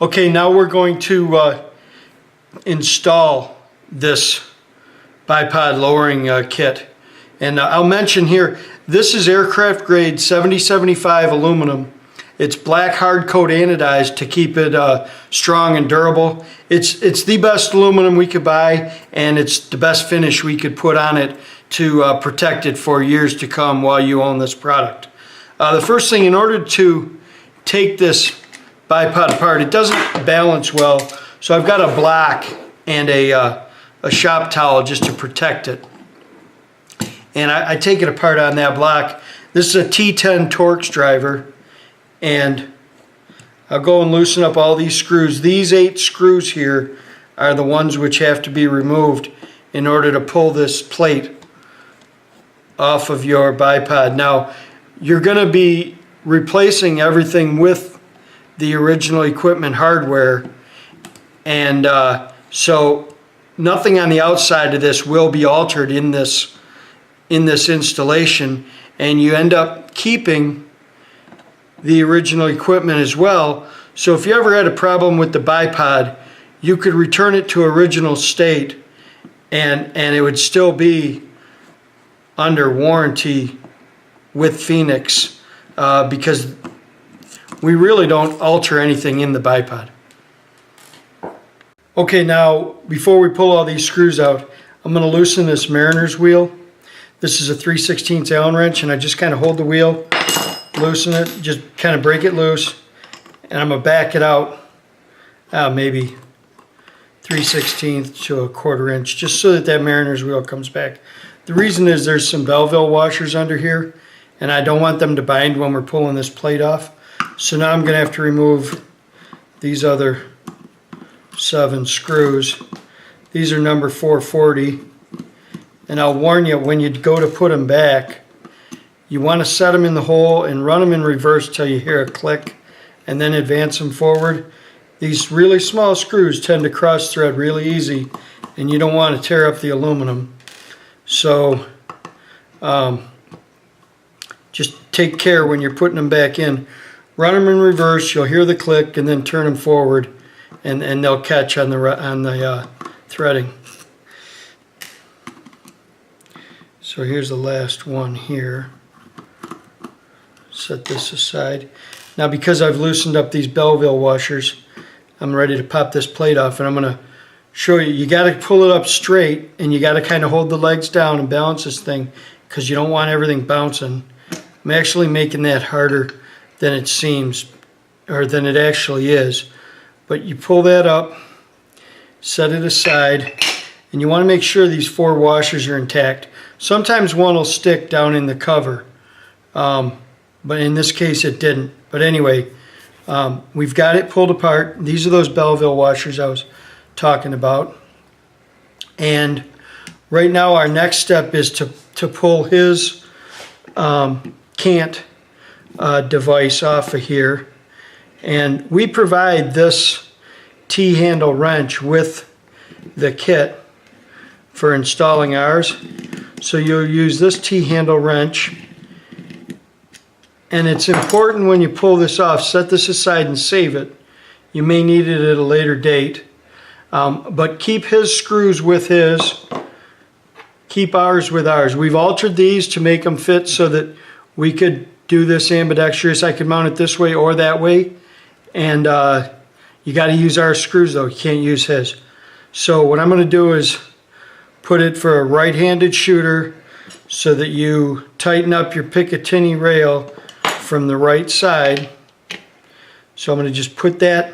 Okay, now we're going to install this bipod lowering kit. And I'll mention here, this is aircraft grade 7075 aluminum. It's black hard coat anodized to keep it strong and durable. It's the best aluminum we could buy, and it's the best finish we could put on it to protect it for years to come while you own this product. The first thing, in order to take this bipod apart, it doesn't balance well, so I've got a block and a shop towel just to protect it. And I take it apart on that block. This is a T10 Torx driver, and I'll go and loosen up all these screws. These 8 screws here are the ones which have to be removed in order to pull this plate off of your bipod. Now, you're going to be replacing everything with the original equipment hardware, and so nothing on the outside of this will be altered in this installation, and you end up keeping the original equipment as well. So if you ever had a problem with the bipod, you could return it to original state, and it would still be under warranty with Phoenix, because we really don't alter anything in the bipod. Okay, now before we pull all these screws out, I'm going to loosen this mariner's wheel. This is a 3/16 Allen wrench, and I just kind of hold the wheel, loosen it, just kind of break it loose, and I'm going to back it out maybe 3/16 to a 1/4 inch, just so that mariner's wheel comes back. The reason is there's some Belleville washers under here, and I don't want them to bind when we're pulling this plate off. So now I'm going to have to remove these other 7 screws. These are number 440. And I'll warn you, when you go to put them back, you want to set them in the hole and run them in reverse till you hear a click, and then advance them forward. These really small screws tend to cross thread really easy, and you don't want to tear up the aluminum. So just take care when you're putting them back in. Run them in reverse, you'll hear the click, and then turn them forward, and they'll catch on the threading. So here's the last one here. Set this aside. Now, because I've loosened up these Belleville washers, I'm ready to pop this plate off, and I'm going to show you. You got to pull it up straight, and you got to kind of hold the legs down and balance this thing, because you don't want everything bouncing. I'm actually making that harder than it seems, or than it actually is. But you pull that up, set it aside, and you want to make sure these 4 washers are intact. Sometimes one will stick down in the cover, but in this case it didn't. But anyway, we've got it pulled apart. These are those Belleville washers I was talking about. And right now our next step is to pull his cant device off of here. And we provide this T-handle wrench with the kit for installing ours. So you'll use this T-handle wrench, and it's important when you pull this off, set this aside and save it. You may need it at a later date, but keep his screws with his, keep ours with ours. We've altered these to make them fit so that we could do this ambidextrous. I could mount it this way or that way, and you got to use our screws though, you can't use his. So what I'm going to do is put it for a right-handed shooter so that you tighten up your Picatinny rail from the right side. So I'm going to just put that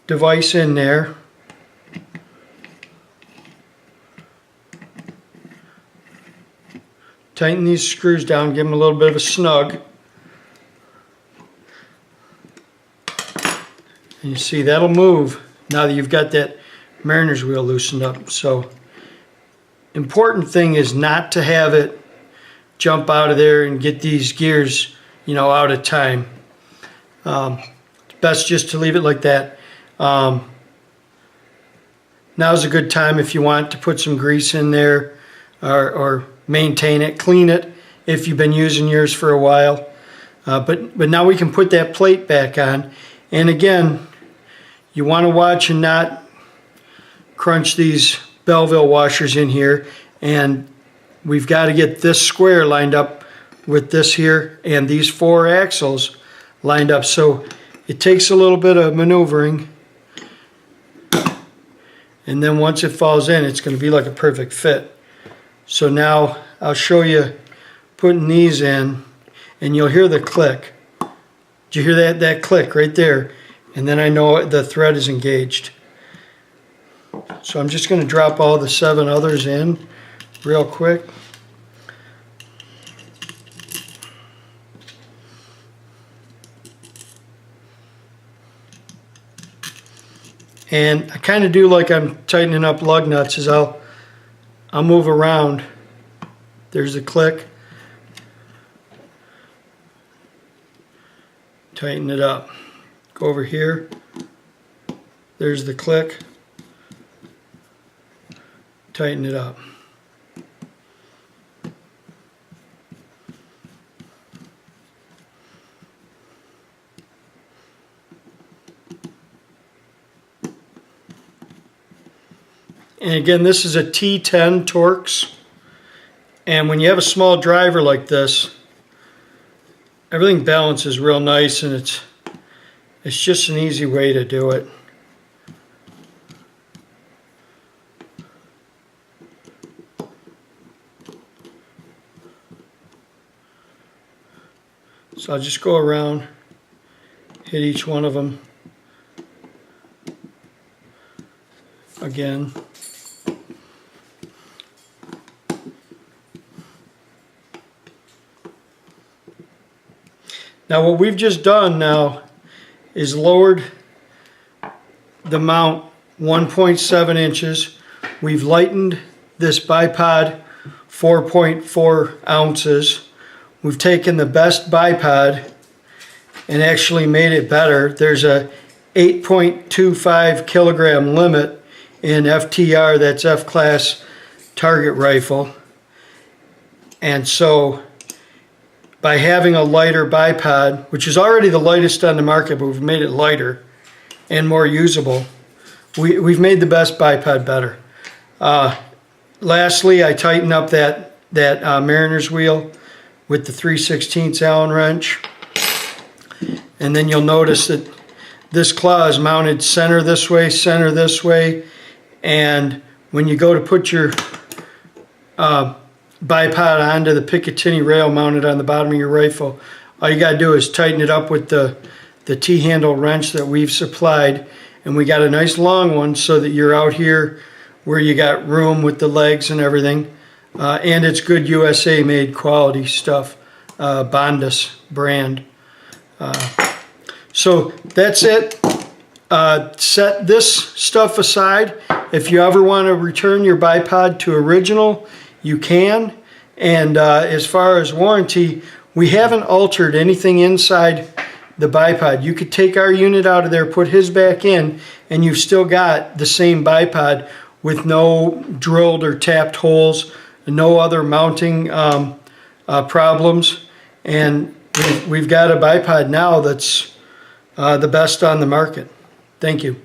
device in there. Tighten these screws down, give them a little bit of a snug. And you see that'll move now that you've got that mariner's wheel loosened up. So important thing is not to have it jump out of there and get these gears, you know, out of time. It's best just to leave it like that. Now's a good time if you want to put some grease in there, or maintain it, clean it if you've been using yours for a while. But now we can put that plate back on. And again, You want to watch and not crunch these Belleville washers in here, and we've got to get this square lined up with this here and these 4 axles lined up. So it takes a little bit of maneuvering, and then once it falls in, it's going to be like a perfect fit. So now I'll show you putting these in, and you'll hear the click. Did you hear that click right there? And then I know the thread is engaged. So I'm just going to drop all the 7 others in real quick. And I kind of do like I'm tightening up lug nuts, is I'll move around. There's the click. Tighten it up. Go over here. There's the click. Tighten it up. And again, this is a T10 Torx. And when you have a small driver like this, everything balances real nice, and it's just an easy way to do it. So I'll just go around, hit each one of them again. Now what we've just done now is lowered the mount 1.7 inches. We've lightened this bipod 4.4 ounces. We've taken the best bipod and actually made it better. There's a 8.25 kilogram limit in FTR, that's F-class target rifle. And so by having a lighter bipod, which is already the lightest on the market, but we've made it lighter and more usable, we've made the best bipod better. Lastly, I tightened up that Mariner's wheel with the 3/16 Allen wrench. And then you'll notice that this claw is mounted center this way, and when you go to put your bipod onto the Picatinny rail mounted on the bottom of your rifle, all you got to do is tighten it up with the T-handle wrench that we've supplied, and we got a nice long one so that you're out here where you got room with the legs and everything, and it's good USA made quality stuff, Bondus brand. So that's it. Set this stuff aside. If you ever want to return your bipod to original, you can. And as far as warranty, we haven't altered anything inside the bipod. You could take our unit out of there, put his back in, and you've still got the same bipod with no drilled or tapped holes, no other mounting problems. And we've got a bipod now that's the best on the market. Thank you.